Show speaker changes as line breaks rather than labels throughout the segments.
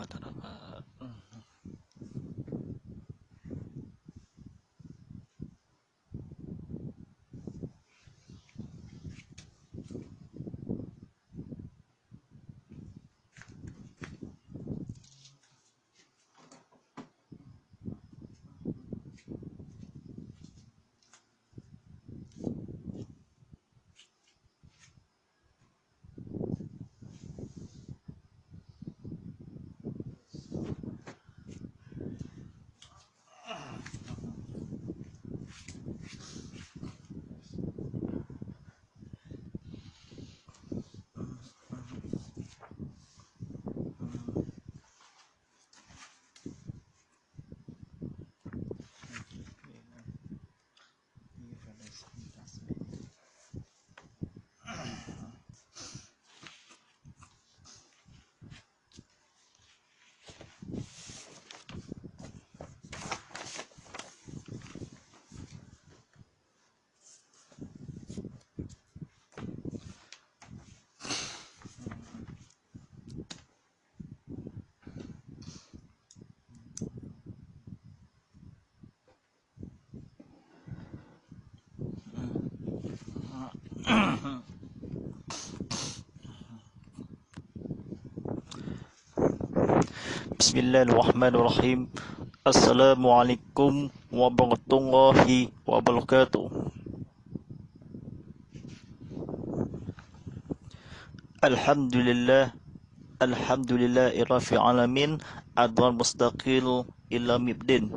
tak dapat. Bismillahirrahmanirrahim. Assalamualaikum warahmatullahi wabarakatuh. Alhamdulillah, alhamdulillahirabbil alamin, adwal mustaqil ila mibdin.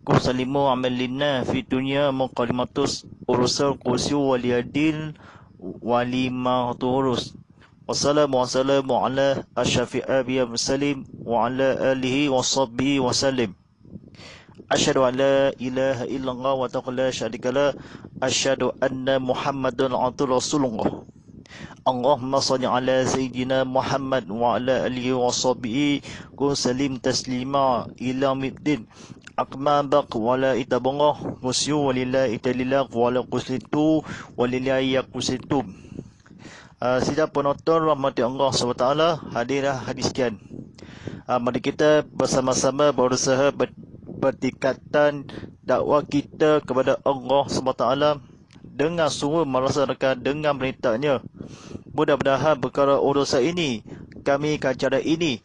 Kusalimu amalina fi dunya muqaddimatus urusal kursi waliyadin walima turus. Wassalamu ala asyafi abiyya muslim wa ala alihi wa sahbihi wa sallim. Asyhadu an la ilaha illallah wa la syarika la, asyhadu anna Muhammadan abduhu rasulullah. Allahumma shalli ala sayyidina Muhammad wa ala alihi wa sahbihi wa sallim taslima ila middin. Akma baq wala itabangah musyu walillahi ta'ala wala qusitu walillahi yaqusitu. Sidang penonton rahmati Allah SWT, hadirah hadis sekian. Mari kita bersama-sama berusaha bertingkatan dakwah kita kepada Allah SWT dengan sungguh melaksanakan dengan perintahnya. Mudah-mudahan perkara urusan ini kami akan cara ini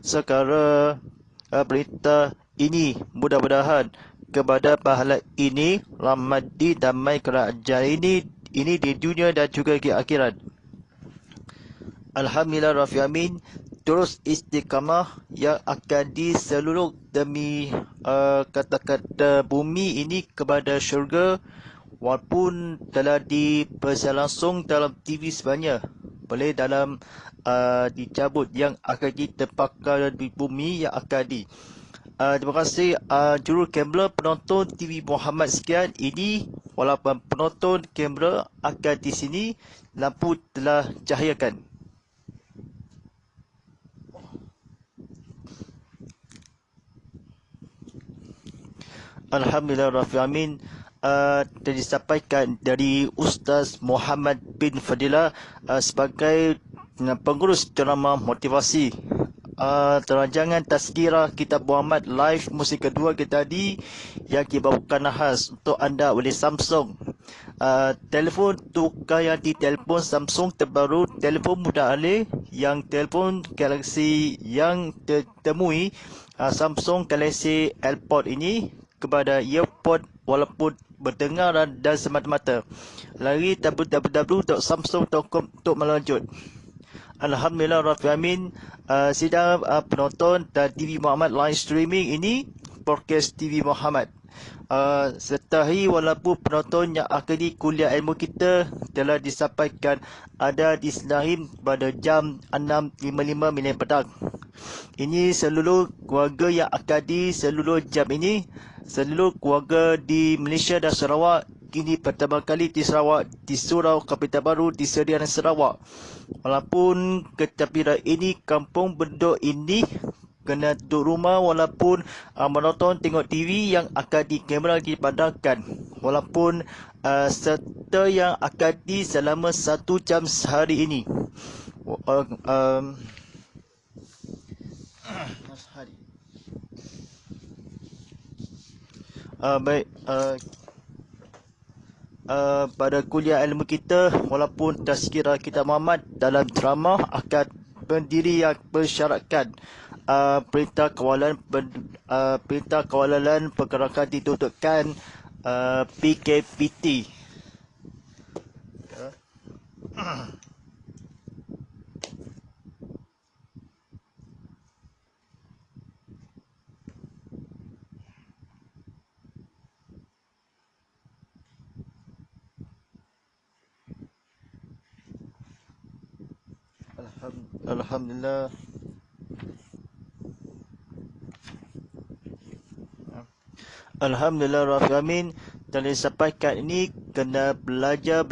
sekarang perintah ini mudah-mudahan kepada pahala ini rahmati damai kerajaan ini di dunia dan juga di akhirat. Alhamdulillah Rabbil Alamin. Terus istiqamah yang akan diseluruh demi kata-kata bumi ini kepada syurga, walaupun telah dipersiaran langsung dalam TV sebanyak boleh dalam dicabut yang akan ditempatkan di bumi yang akan di. Terima kasih juru kamera penonton TV Muhammad sekian. Ini walaupun penonton kamera akan di sini, lampu telah cahayakan. Alhamdulillah Rabbil Alamin. Disampaikan dari Ustaz Muhammad bin Fadilah sebagai pengurus ceramah motivasi. Teranjangan Tazkirah Kitab Muhammad live musim kedua kita tadi yang dibawakan khas untuk anda oleh Samsung. Telefon tukar yang ditelefon Samsung terbaru, telefon mudah alih yang telefon Galaxy yang ditemui Samsung Galaxy AirPod ini kepada earpod walaupun berdengar dan semata-mata. Lari www.samsung.com untuk melanjut. Alhamdulillah Rabbil Alamin. Sidang penonton dan TV Muhammad live streaming ini podcast TV Muhammad. Setahi walaupun penonton yang akhiri kuliah ilmu kita telah disampaikan ada di Senahim pada jam 6.55 minit petang. Ini seluruh keluarga yang akadi seluruh jam ini, seluruh keluarga di Malaysia dan Sarawak. Kini pertama kali di Sarawak, di Surau Kapital Baru, di Serian Sarawak. Walaupun ketapiran ini, kampung benduk ini kena duduk rumah walaupun menonton tengok TV yang akan di kamera dipadamkan. Walaupun serta yang akan di selama 1 jam sehari ini. Baik, pada kuliah ilmu kita, walaupun tazkirah Kitab Muhammad dalam drama akan berdiri yang bersyaratkan perintah kawalan pergerakan ditutupkan PKPT. Alhamdulillah. Alhamdulillah Rabbil Alamin. Dan disampaikan ini kena belajar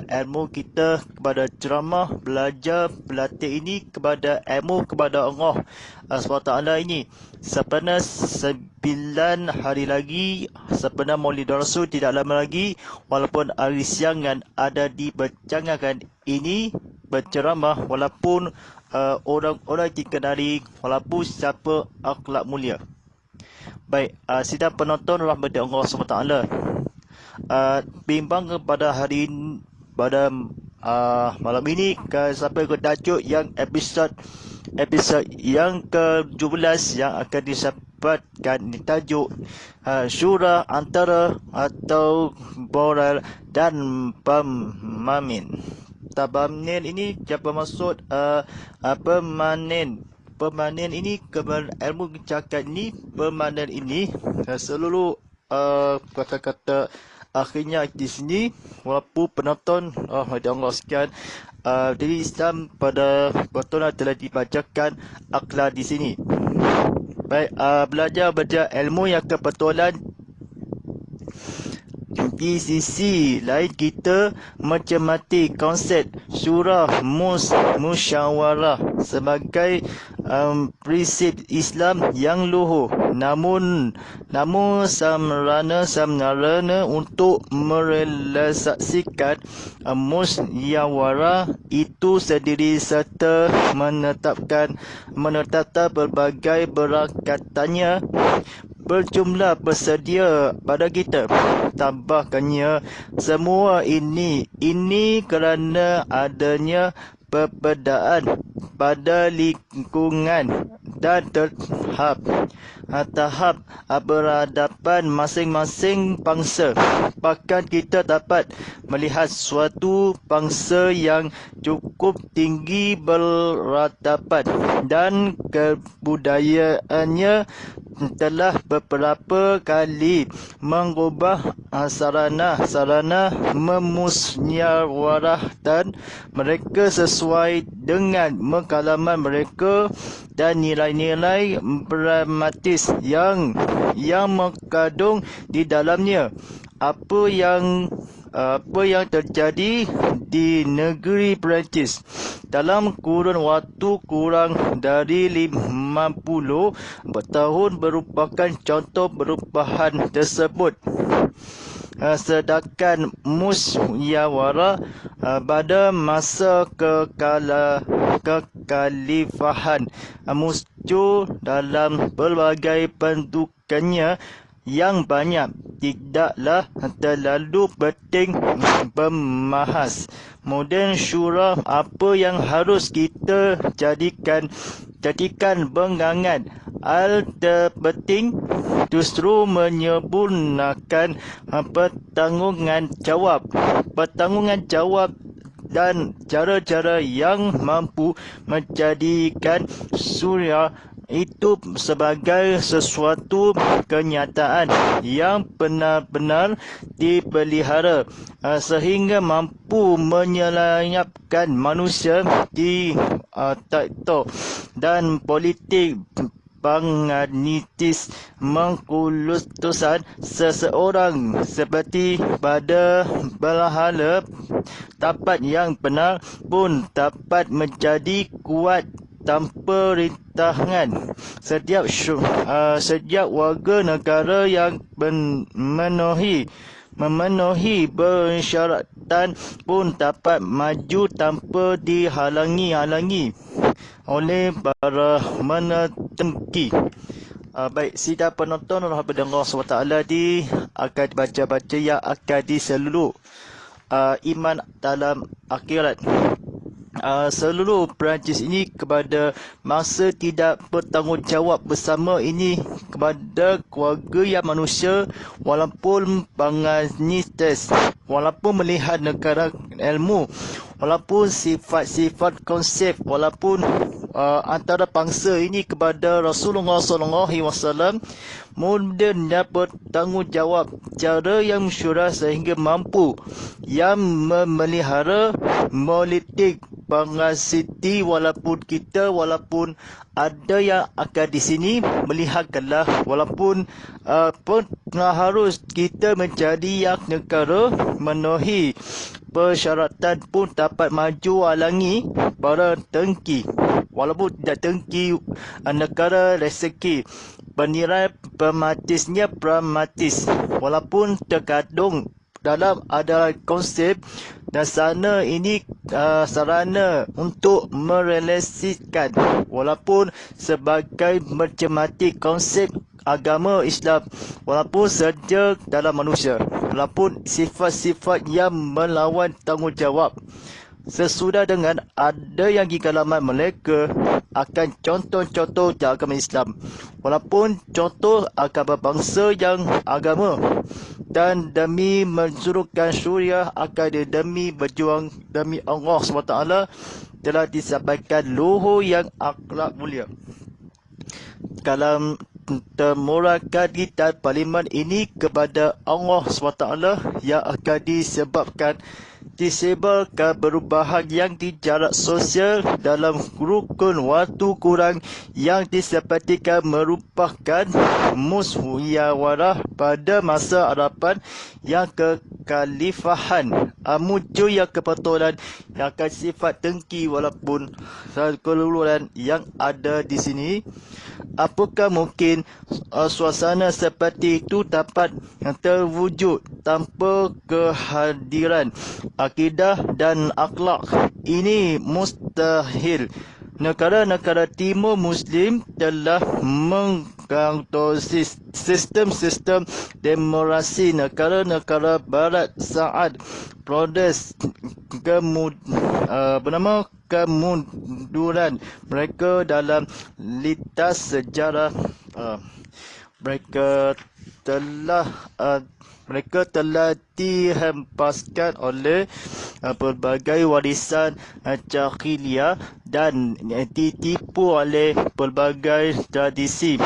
ilmu kita kepada ceramah, belajar berlatih ini kepada ilmu kepada Allah SWT ini. Sebenarnya 9 hari lagi, sebenarnya Maulid Rasul tidak lama lagi, walaupun hari siangan ada dibercangakan ini berceramah, walaupun orang-orang dikenali, walaupun siapa akhlak mulia. Baik, sidang penonton rahmat Allah SWT, bimbang kepada hari ini, pada malam ini sampai ke tajuk yang episod yang ke-17 yang akan disebutkan tajuk syura antara atau moral dan pemamin. Tabamnin ini siapa maksud Permanen ini ilmu cakap ini, permanen ini seluruh kata-kata akhirnya di sini, walaupun penonton Allah sekian, jadi Islam pada betul telah dibacakan akhlak di sini. Baik, belajar ilmu yang kebetulan. Di sisi lain kita mencermati konsep surah musyawarah sebagai prinsip Islam yang luhur, namun sebenarnya untuk merealisasikan musyawarah itu sendiri serta menetapkan berbagai berangkatannya berjumlah bersedia pada kita. Tambahkannya semua ini kerana adanya perbezaan pada lingkungan dan tahap berhadapan masing-masing bangsa. Bahkan kita dapat melihat suatu bangsa yang cukup tinggi berhadapan dan kebudayaannya telah beberapa kali mengubah sarana memusyawarahkan mereka sesuai dengan pengalaman mereka dan nilai-nilai pragmatis yang mengandung di dalamnya. Apa yang terjadi di negeri Perancis dalam kurun waktu kurang dari 50 tahun merupakan contoh perubahan tersebut. Sedangkan musyawarah pada masa kekhalifahan muncul dalam berbagai bentukannya yang banyak tidaklah terlalu penting membahas. Modern syura apa yang harus kita jadikan pegangan. Hal terpenting justru menyempurnakan pertanggungan jawab dan cara-cara yang mampu menjadikan syura itu sebagai sesuatu kenyataan yang benar-benar dipelihara sehingga mampu menyelamatkan manusia di taktor dan politik pragmatis mengkulutusan seseorang seperti pada berhala tapat yang benar pun dapat menjadi kuat tanpa tangan setiap warga negara yang memenuhi persyaratan pun dapat maju tanpa dihalangi oleh para menentengki. Baik, sidang penonton rahmat Allah SWT akan baca-baca yang akan diselulu iman dalam akhirat. Seluruh Perancis ini kepada masa tidak bertanggungjawab bersama ini kepada keluarga yang manusia walaupun banganites, walaupun melihat negara ilmu, walaupun sifat-sifat konsep, walaupun antara bangsa ini kepada Rasulullah SAW mudahnya bertanggungjawab cara yang syurah sehingga mampu yang memelihara politik pengasiti walaupun ada yang akan di sini melihatkanlah walaupun harus kita menjadi yang negara memenuhi persyaratan pun dapat maju halangi para tengki walaupun tidak tengki negara rezeki penilai pragmatis walaupun terkandung dalam adalah konsep dan sarana untuk merealisasikan walaupun sebagai mencermati konsep agama Islam walaupun saja dalam manusia walaupun sifat-sifat yang melawan tanggungjawab sesudah dengan ada yang di kalangan mereka akan contoh-contoh agama Islam walaupun contoh agama bangsa yang agama dan demi mensuruhkan syuriah akan demi berjuang demi Allah SWT telah disampaikan luhur yang akhlak mulia. Kalam temurahkan dan parlimen ini kepada Allah SWT yang akan disebabkan perubahan yang di jarak sosial dalam rukun waktu kurang yang disepatikan merupakan musyawarah pada masa hadapan yang kekhalifahan muncul yang kebetulan yang akan sifat dengki walaupun keluluran yang ada di sini. Apakah mungkin suasana seperti itu dapat terwujud tanpa kehadiran akidah dan akhlak? Ini mustahil. Negara-negara timur Muslim telah mengkantongi sistem-sistem demokrasi. Negara-negara barat saat protes kemunduran mereka dalam lintas sejarah mereka telah dihempaskan oleh pelbagai warisan jahiliyah dan ditipu oleh pelbagai tradisi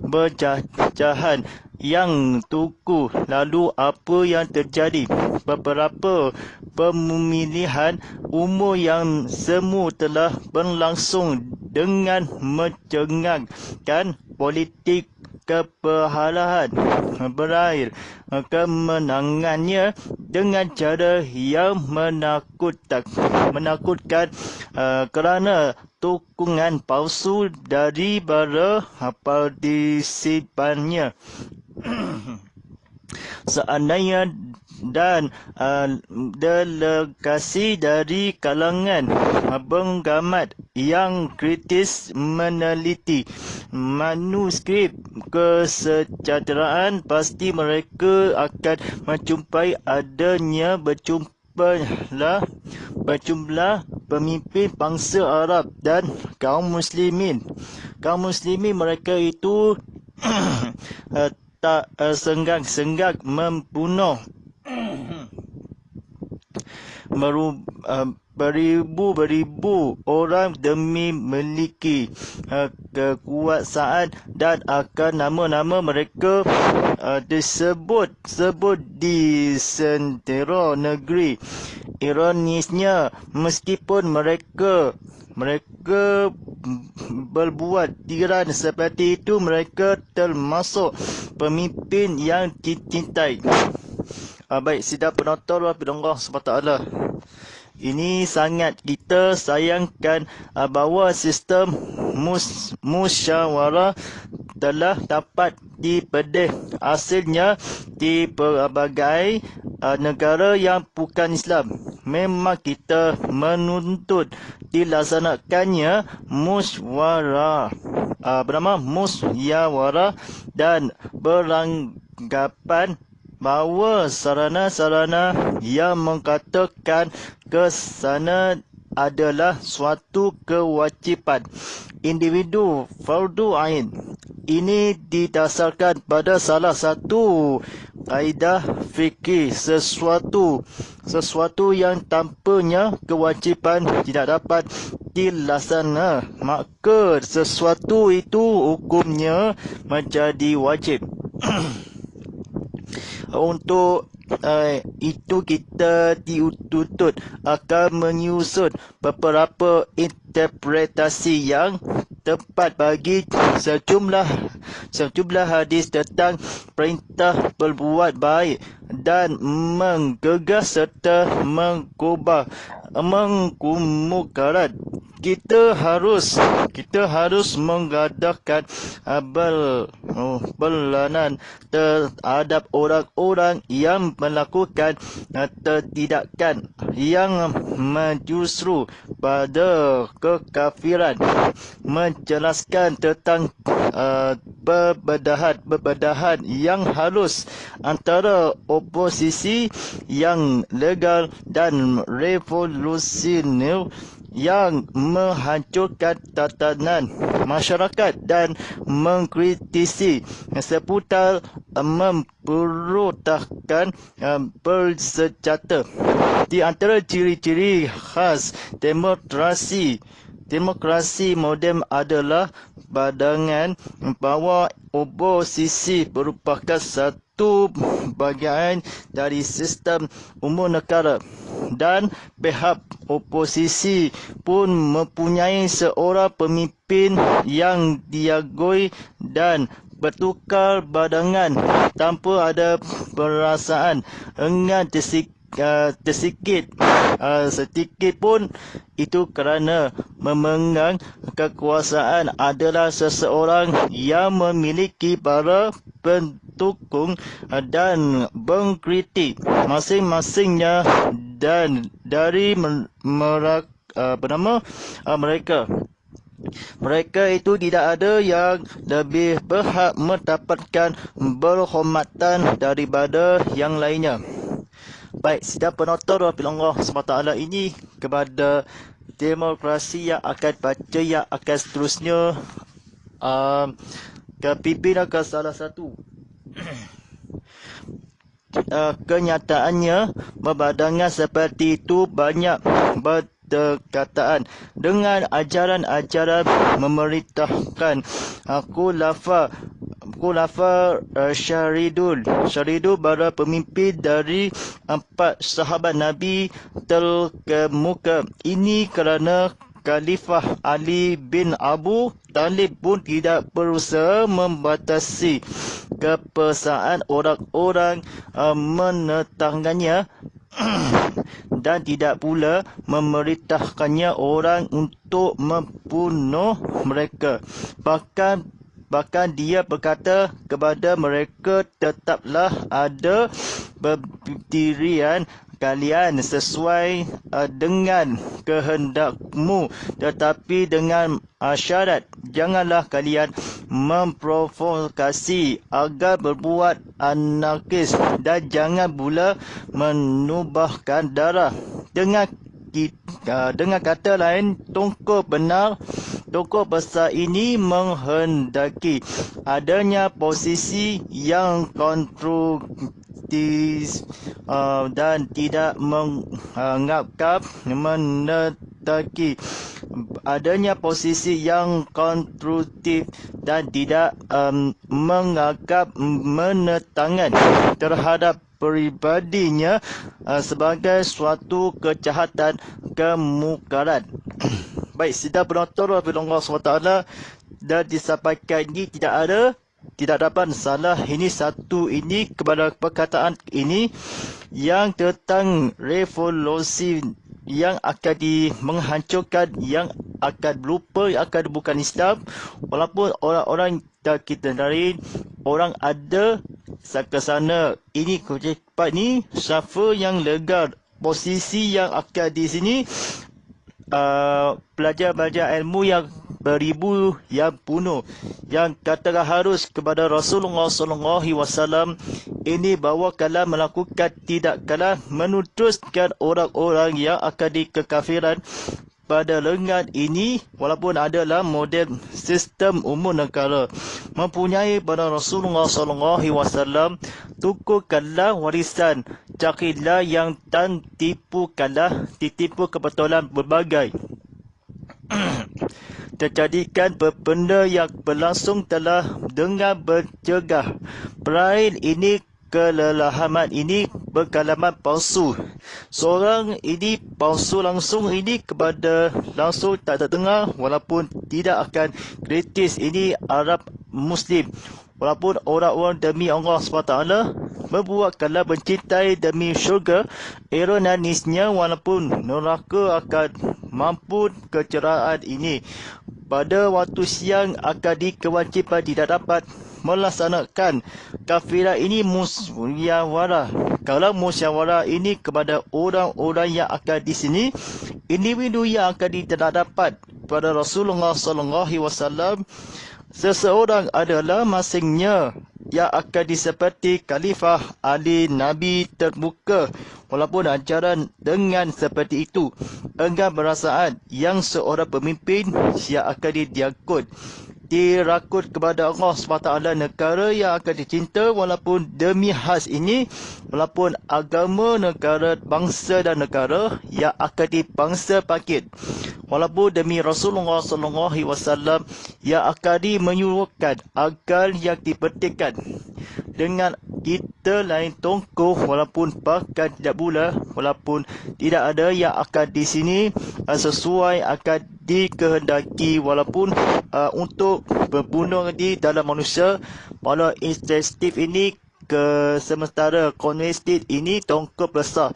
penjajahan yang tuku. Lalu apa yang terjadi? Beberapa pemilihan umum yang semu telah berlangsung dengan mencengangkan politik kepahlawan berakhir kemenangannya dengan cara yang menakutkan kerana dukungan palsu dari para partisipannya. Seandainya dan delegasi dari kalangan pengamat yang kritis meneliti manuskrip kesejahteraan, pasti mereka akan menjumpai adanya berjumlah pemimpin bangsa Arab dan kaum muslimin. Kaum muslimin mereka itu tak senggak membunuh beribu-beribu orang demi memiliki kekuasaan dan akan nama-nama mereka disebut di sentera negeri. Ironisnya, meskipun mereka berbuat tiran seperti itu, mereka termasuk pemimpin yang dicintai. Baik, sidang penonton Allah SWT. Ini sangat kita sayangkan bahawa sistem musyawarah telah dapat dipedih hasilnya di pelbagai negara yang bukan Islam. Memang kita menuntut dilaksanakannya musyawarah dan beranggapan bahawa sarana-sarana yang mengatakan ke sana adalah suatu kewajipan individu fardu ain. Ini didasarkan pada salah satu kaedah fikih, sesuatu yang tanpanya kewajipan tidak dapat dilaksana, maka sesuatu itu hukumnya menjadi wajib. Untuk itu kita dituntut akan menyusun beberapa interpretasi yang tepat bagi sejumlah hadis tentang perintah berbuat baik dan menggegas serta mengumukarat. Kita harus mengadakan berlanan terhadap orang-orang yang melakukan tindakan yang menjusru pada kekafiran, menjelaskan tentang perbedaan yang halus antara oposisi yang legal dan revolusioner yang menghancurkan tatanan masyarakat dan mengkritisi seputar memberontakkan bersenjata. Di antara ciri-ciri khas demokrasi moden adalah pandangan bahawa oposisi merupakan satu bahagian dari sistem umum negara, dan pihak oposisi pun mempunyai seorang pemimpin yang diakui dan bertukar pandangan tanpa ada perasaan enggan sedikit pun. Itu kerana memegang kekuasaan adalah seseorang yang memiliki para pendukung dan pengkritik masing-masingnya, dan dari mereka itu tidak ada yang lebih berhak mendapatkan penghormatan daripada yang lainnya. Baik, sidang penonton Allah SWT ini kepada demokrasi yang akan baca yang akan seterusnya kepimpin ke salah satu kenyataannya memandangkan seperti itu banyak berdekatan dengan ajaran-ajaran memerintahkan Khulafa Syaridu para pemimpin dari 4 sahabat Nabi terkemuka. Ini kerana Khalifah Ali bin Abu Talib pun tidak berusaha membatasi kepersaan orang-orang menentangnya dan tidak pula memerintahkannya orang untuk membunuh mereka. Bahkan dia berkata kepada mereka, tetaplah ada berdirian kalian sesuai dengan kehendakmu, tetapi dengan syarat janganlah kalian memprovokasi agar berbuat anarkis, dan jangan pula menumpahkan darah. Dengan kata lain, tokoh besar ini menghendaki adanya posisi yang kontroversi dan tidak menganggap menentaki adanya posisi yang konstruktif dan tidak menganggap menentangan terhadap peribadinya sebagai suatu kejahatan kemukaran. Baik, sidang penonton Allah SWT, dan disampaikan ini tidak dapat salah ini kepada perkataan ini yang tentang revolusi yang akan menghancurkan, yang akan lupa, yang akan bukan Islam. Walaupun orang-orang kita dari orang ada ke sana, ini cepat ni siapa yang legal, posisi yang akan di sini, pelajar-pelajar ilmu yang beribu yang bunuh, yang katakan harus kepada Rasulullah SAW ini bahawa kalau melakukan tidak kalah menutuskan orang-orang yang akan dikekafiran pada lengan ini, walaupun adalah model sistem umum negara mempunyai pada Rasulullah SAW, tukukanlah warisan, carilah yang tan tipu kalah, ditipu kebetulan berbagai terjadikan benda yang berlangsung telah dengan bercegah perail ini kelelahaman ini berkalaman palsu. Seorang ini palsu langsung ini kepada langsung tak terdengar, walaupun tidak akan kritis ini Arab Muslim. Walaupun orang-orang demi Allah SWT berbuat kalau mencintai demi syurga, ironisnya walaupun neraka akan mampu kecerahan ini. Pada waktu siang akan kewajipan tidak dapat melaksanakan kafilah ini musyawarah. Kalau musyawarah ini kepada orang-orang yang akan di sini, individu yang akan tidak dapat pada Rasulullah SAW, seseorang adalah masingnya yang akan seperti Khalifah Ali Nabi terbuka. Walaupun ajaran dengan seperti itu enggan perasaan yang seorang pemimpin yang akan diangkut dirakut kepada Allah SWT, negara yang akan dicinta walaupun demi khas ini, walaupun agama, negara, bangsa dan negara yang akan dibangsa bangkit, walaupun demi Rasulullah SAW yang akan menyuruhkan agar yang diperhatikan dengan kita lain tongkoh, walaupun bahkan tidak pula, walaupun tidak ada yang akan di sini sesuai akan dikehendaki, walaupun untuk berbunuh di dalam manusia. Pada insentif ini ke sementara komunistik ini tongkol besar.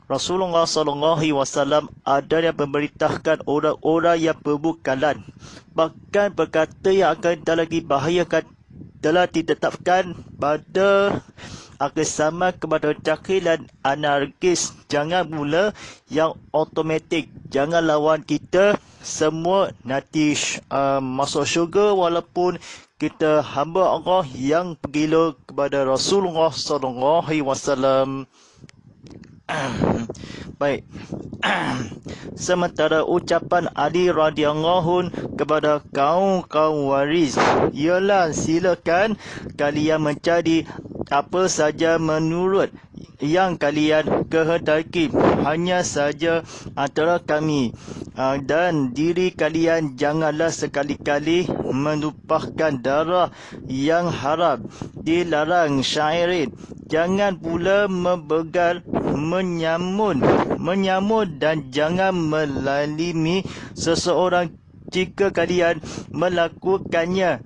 Rasulullah SAW ada yang memberitahukan orang-orang yang berbukalan, bahkan berkata yang akan lagi bahayakan telah ditetapkan pada akan sama kepada cakilan anarkis. Jangan mula yang automatik, jangan lawan kita semua nanti masuk syurga walaupun kita hamba Allah yang pergila kepada Rasulullah SAW. Baik. Sementara ucapan Ali radhiyallahu kepada kaum waris ialah silakan kalian mencari apa saja menurut yang kalian kehendaki, hanya saja antara kami dan diri kalian janganlah sekali-kali menumpahkan darah yang haram, dilarang syairin, jangan pula membegal, menyamun dan jangan melalimi seseorang. Jika kalian melakukannya,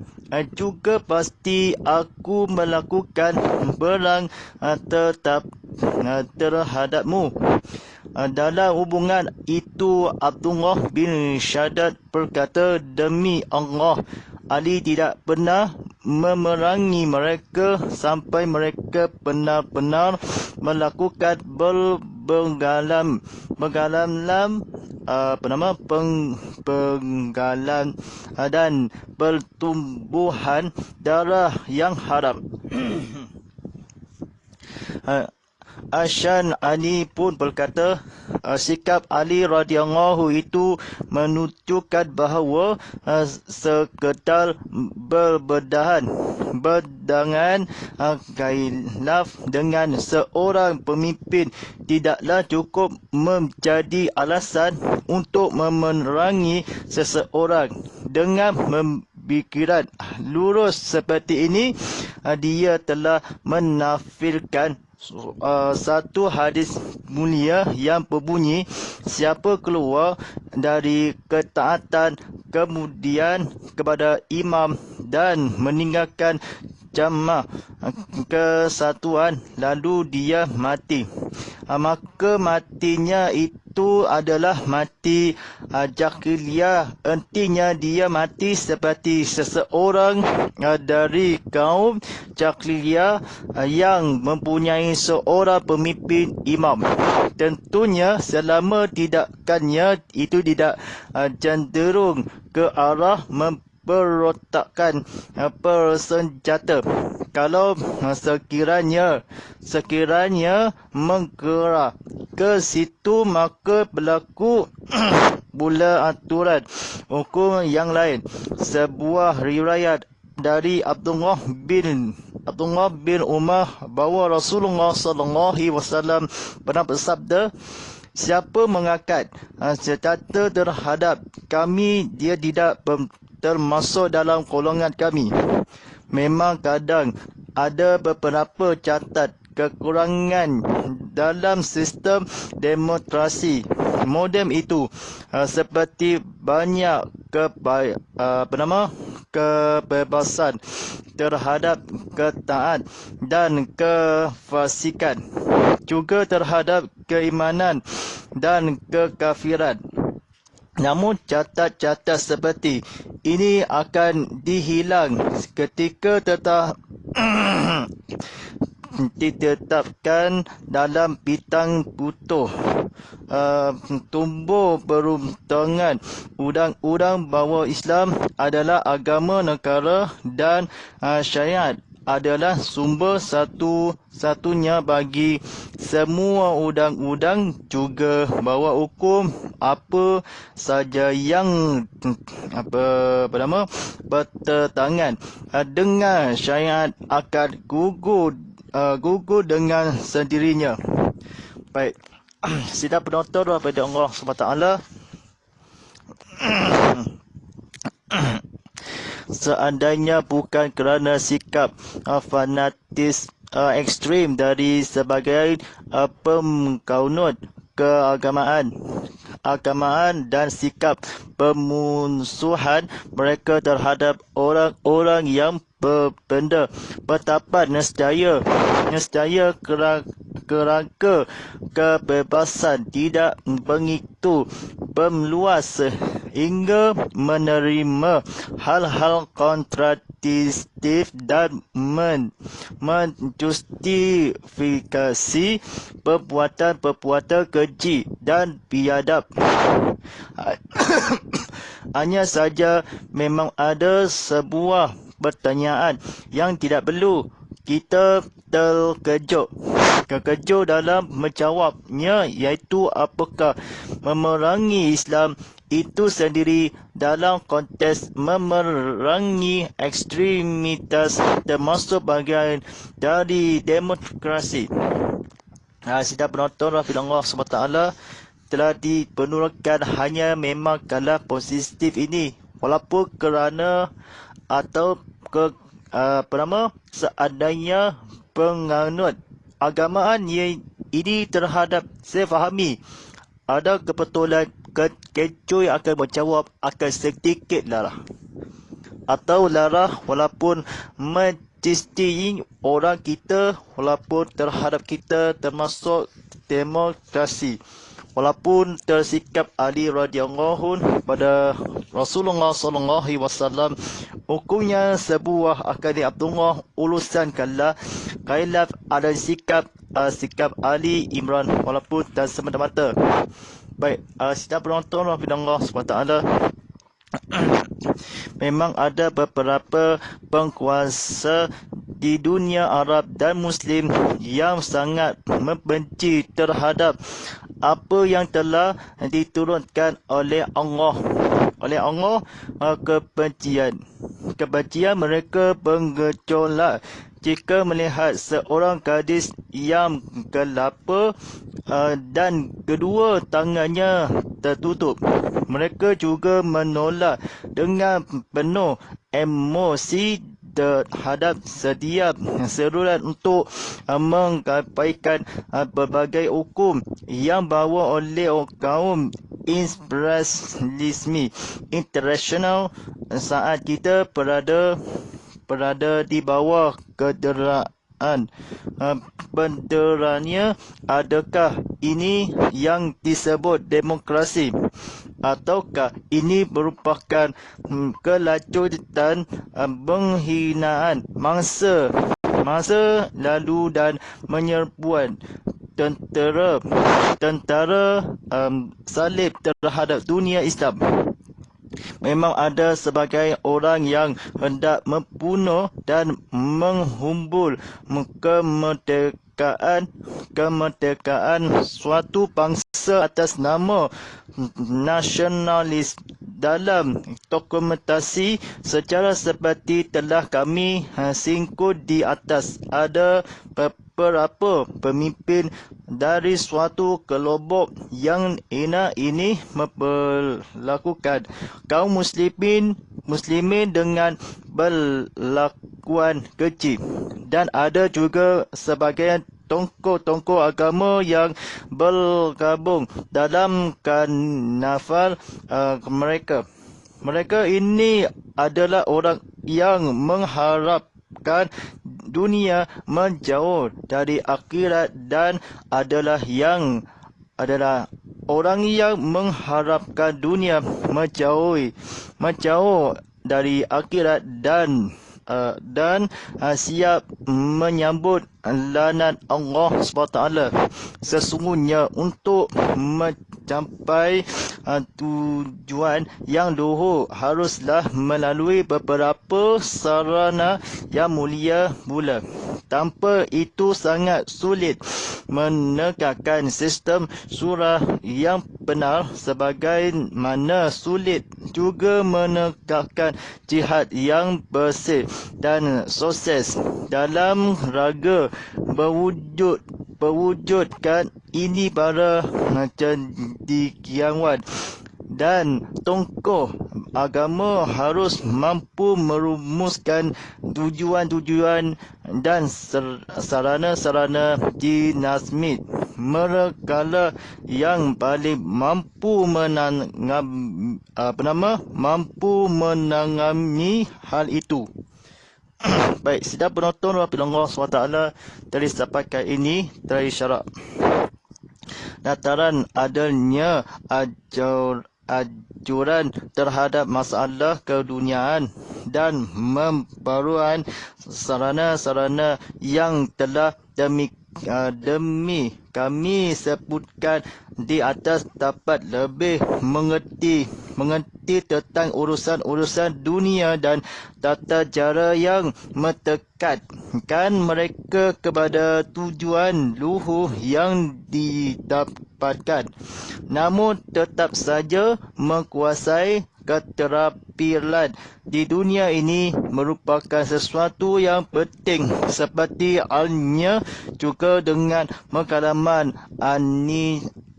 juga pasti aku melakukan berang tetap terhadapmu. Dalam hubungan itu, Abdullah bin Shaddad berkata, demi Allah, Ali tidak pernah memerangi mereka sampai mereka benar-benar melakukan penggalan dan pertumbuhan darah yang haram. Ashan Ali pun berkata, sikap Ali radhiyallahu itu menunjukkan bahawa sekedar berdangan khilaf dengan seorang pemimpin tidaklah cukup menjadi alasan untuk memerangi seseorang. Dengan pemikiran lurus seperti ini, dia telah menafikan satu hadis mulia yang berbunyi, siapa keluar dari ketaatan kemudian kepada imam dan meninggalkan jamaah kesatuan lalu dia mati, maka matinya itu itu adalah mati jahiliyah. Artinya dia mati seperti seseorang dari kaum jahiliyah yang mempunyai seorang pemimpin imam. Tentunya selama tidakkannya itu tidak cenderung ke arah memperontakkan bersenjata. Kalau sekiranya menggerak ke situ, maka berlaku pula aturan hukum yang lain. Sebuah riwayat dari Abdullah bin Umar bahawa Rasulullah SAW pernah bersabda, siapa mengangkat senjata terhadap kami, dia tidak termasuk dalam golongan kami. Memang kadang ada beberapa catat kekurangan dalam sistem demokrasi moden itu, seperti banyak kebebasan terhadap ketaat dan kefasikan, juga terhadap keimanan dan kekafiran. Namun catat-catat seperti ini akan dihilang ketika ditetapkan dalam bintang putih tumbuh peruntungan undang-undang bahawa Islam adalah agama negara dan syariat adalah sumber satu-satunya bagi semua undang-undang, juga bahawa hukum apa saja yang bertentangan dengan syariat akan gugur dengan sendirinya. Baik, sidang penonton daripada Allah SWT. Seandainya bukan kerana sikap fanatis ekstrim dari sebagai pengkaunut keagamaan dan sikap pemusuhan mereka terhadap orang-orang yang berbenda, betapa nescaya kerangka kebebasan tidak begitu meluas sehingga menerima hal-hal kontradiktif dan menjustifikasi perbuatan-perbuatan keji dan biadab. Hanya saja memang ada sebuah pertanyaan yang tidak perlu kita terkejut dalam menjawabnya, iaitu apakah memerangi Islam itu sendiri dalam konteks memerangi ekstremitas termasuk bahagian dari demokrasi. Sidang penonton rahimahullah SWT telah dipenurunkan hanya memang kalah positif ini, walaupun kerana atau seandainya penganut agamaan ini terhadap saya fahami ada kebetulan kecoy akan menjawab akan sedikit larah atau larah, walaupun mencistai orang kita, walaupun terhadap kita termasuk demokrasi, walaupun tersikap Ali radhiyallahu pada Rasulullah SAW, hukumnya sebuah akadi Abdullah ulusan kailah ada sikap Ali Imran walaupun tak semata-mata. Baik, sidang penonton rahimahullah SWT. Memang ada beberapa penguasa di dunia Arab dan Muslim yang sangat membenci terhadap apa yang telah diturunkan oleh Allah. Kebencian mereka bergejolak jika melihat seorang gadis yang kelapa dan kedua tangannya tertutup. Mereka juga menolak dengan penuh emosi terhadap setiap seruan untuk mengabaikan berbagai hukum yang bawa oleh kaum imperialisme internasional saat kita berada di bawah kerajaan. Benderanya, adakah ini yang disebut demokrasi? Ataukah ini merupakan kelacutan, penghinaan masa lalu dan penyerbuan tentara salib terhadap dunia Islam? Memang ada sebagai orang yang hendak membunuh dan menghumbul kemerdekaan suatu bangsa atas nama nasionalis. Dalam dokumentasi secara seperti telah kami singkut di atas, ada beberapa pemimpin dari suatu kelompok yang ini memperlakukan kaum muslimin dengan berlakuan keji, dan ada juga sebagian tokoh-tokoh agama yang bergabung dalam karnaval mereka. Mereka ini adalah orang yang mengharapkan dunia menjauh dari akhirat dan adalah orang yang mengharapkan dunia menjauh dari akhirat dan siap menyambut laknat Allah SWT. Sesungguhnya untuk mencapai tujuan yang luhur haruslah melalui beberapa sarana yang mulia pula. Tanpa itu sangat sulit menegakkan sistem surah yang benar, sebagaimana sulit juga menegakkan jihad yang bersih dan sukses dalam rangka berwujudkan ini para cendekiawan dan tokoh agama harus mampu merumuskan tujuan-tujuan dan sarana-sarana dinasmit. Mereka yang paling mampu menangani hal itu. Baik, sidang penonton Allah SWT dari sampaikan ini dari syarak dataran adanya ajuran terhadap masalah keduniaan dan membaruan sarana-sarana yang telah demi kami sebutkan di atas dapat lebih mengerti tentang urusan-urusan dunia dan tata cara yang mendekatkan mereka kepada tujuan luhur yang didapatkan, namun tetap saja menguasai keterampilan di dunia ini merupakan sesuatu yang penting, seperti halnya juga dengan pengalaman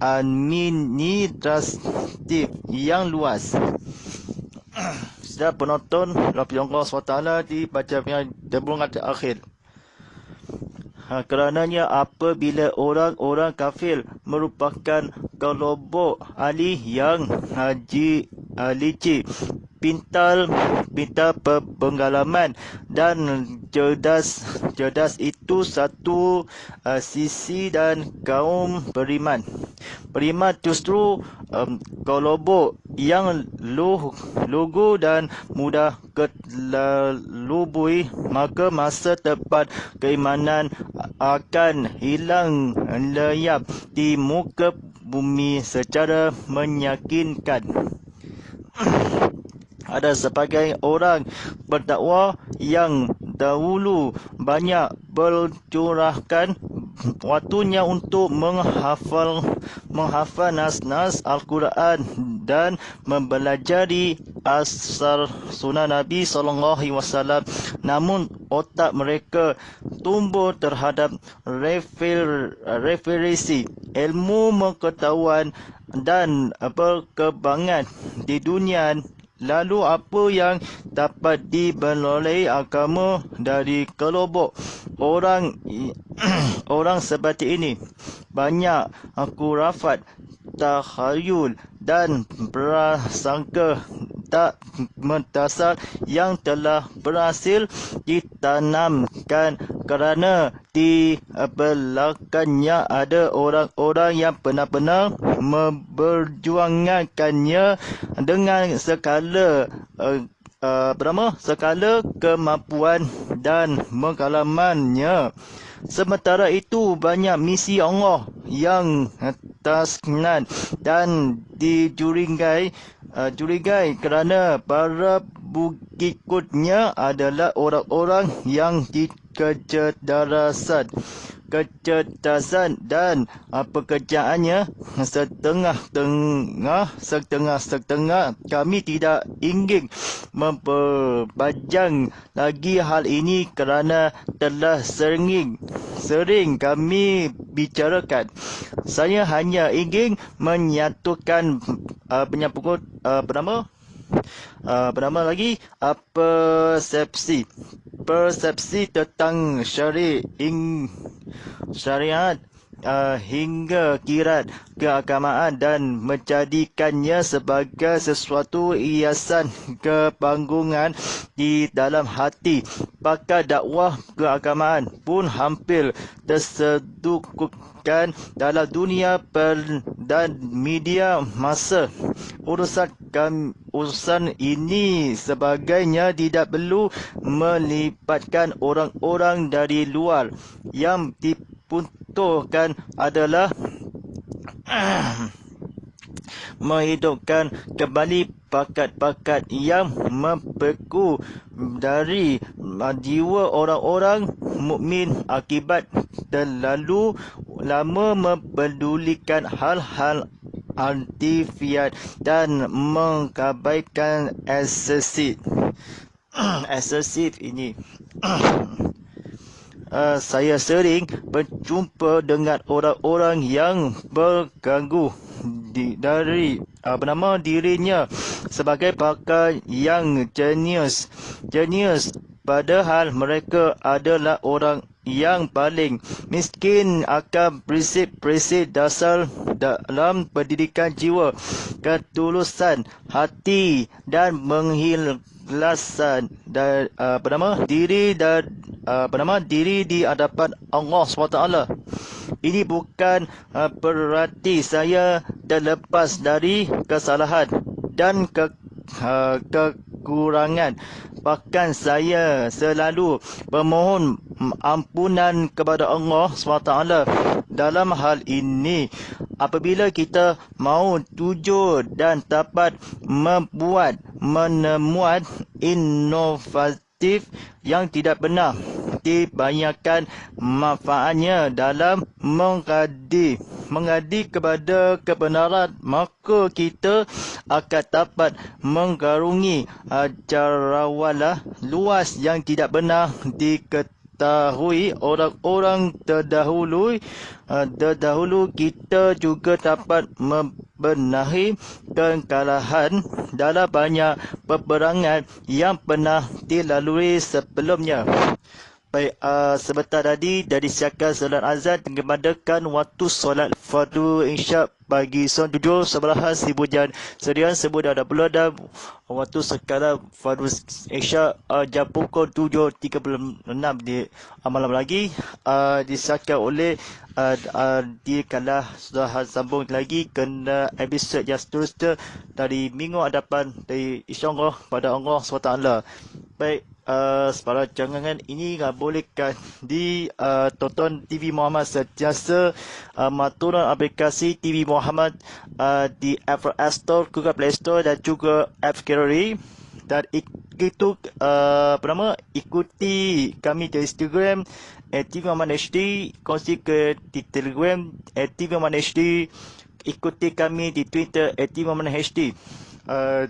administratif yang luas. Sudah penonton Allah SWT dibaca yang debungan terakhir. Kerananya apabila orang-orang kafir merupakan kelompok ahli yang licik, pintar pengalaman dan cerdas itu satu sisi, dan kaum beriman justru kelompok yang lugu dan mudah kelubui, maka masa tepat keimanan akan hilang lenyap di muka bumi secara meyakinkan. Ada sebagai orang berdakwah yang dahulu banyak bercurahkan waktunya untuk menghafal nas-nas Al-Quran dan mempelajari asar sunnah Nabi SAW. Namun otak mereka tumbuh terhadap referensi ilmu pengetahuan dan perkembangan di dunia. Lalu apa yang dapat diperoleh agama dari kelompok orang seperti ini? Banyak khurafat, takhayul dan prasangka tak mendasar yang telah berhasil ditanamkan kerana di belakangnya ada orang-orang yang benar-benar memperjuangkannya dengan skala skala kemampuan dan pengalamannya. Sementara itu, banyak misi Allah yang tasnad dan dijurigai kerana para pengikutnya adalah orang-orang yang kecerdasan dan pekerjaannya setengah. Kami tidak ingin memperpanjang lagi hal ini kerana telah sering kami bicarakan. Saya hanya ingin menyatukan persepsi tentang syariat hingga kirat keagamaan dan menjadikannya sebagai sesuatu hiasan kebanggungan di dalam hati. Pakar dakwah keagamaan pun hampir tersedukkan dalam dunia dan media masa. Urusan ini sebagainya tidak perlu melibatkan orang-orang dari luar. Yang dibutuhkan adalah menghidupkan kembali bakat-bakat yang membeku dari jiwa orang-orang mukmin akibat terlalu lama mempedulikan hal-hal artifiat dan mengabaikan eksesif ini. Saya sering berjumpa dengan orang-orang yang berganggu dari dirinya sebagai pakar yang jenius, padahal mereka adalah orang yang paling miskin akan prinsip-prinsip dasar dalam pendidikan jiwa, ketulusan hati dan pengikhlasan diri di hadapan Allah SWT. Ini bukan berarti saya terlepas dari kesalahan dan kekurangan. Bahkan saya selalu memohon ampunan kepada Allah SWT dalam hal ini. Apabila kita mahu jujur dan dapat membuat penemuan inovatif yang tidak pernah dibayangkan manfaatnya dalam mengkaji kepada kebenaran, maka kita akan dapat menggarungi cakrawala luas yang tidak pernah diketahui orang-orang terdahulu. Kita juga dapat membenahi kekalahan dalam banyak peperangan yang pernah dilalui sebelumnya. Baik, sebentar tadi dari siakan solat azan mengumandangkan waktu solat fardu isyak bagi son 7 sebelahan Seribu Jan Serian sebut ada pula dan waktu sekarang fardu isyak jam pukul 7.36 di malam lagi disiarkan oleh dikalah sudah sambung lagi kena episod yang seterusnya dari minggu hadapan dari insyaAllah pada Allah SWT. Baik, para jangan ini bolehkan di tonton TV Muhammad sentiasa maturan aplikasi TV Muhammad di Apple App Store, Google Play Store dan juga App Gallery. Dan itu ikuti kami di Instagram TV Muhammad HD, kongsi ke di Telegram TV Muhammad HD, ikuti kami di Twitter TV Muhammad HD.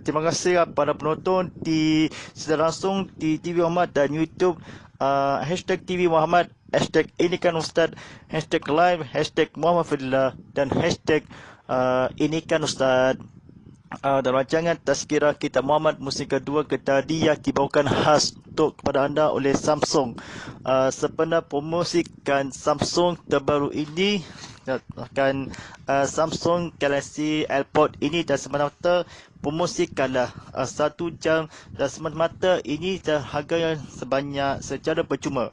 Terima kasih para penonton di secara langsung di TV Muhammad dan YouTube, hashtag TV Muhammad, hashtag ini kan Ustaz, hashtag live, hashtag Muhammad Fadillah dan hashtag ini kan Ustaz. Dan rancangan Tazkirah Kitab Muhammad musim kedua kita tadi yang dibawakan khas untuk kepada anda oleh Samsung. Sebenarnya promosikan Samsung terbaru ini akan Samsung Galaxy AirPod ini dan semata-mata promosikanlah 1 jam dan semata-mata ini harga yang sebanyak secara percuma.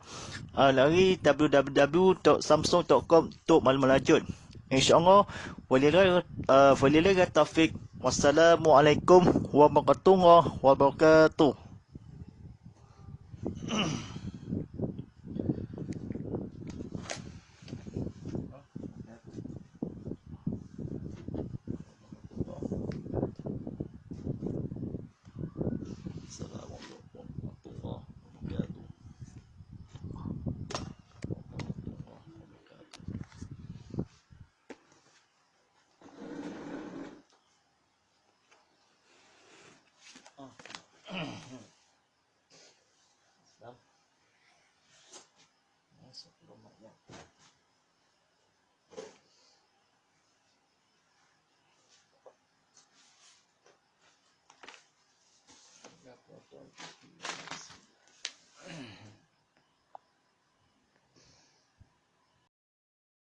Lari www.samsung.com untuk maklumat lanjut. InsyaAllah, walillahi taufik. Wassalamualaikum warahmatullahi wabarakatuh. Assalamualaikum warahmatullahi wabarakatuh. Assalamualaikum.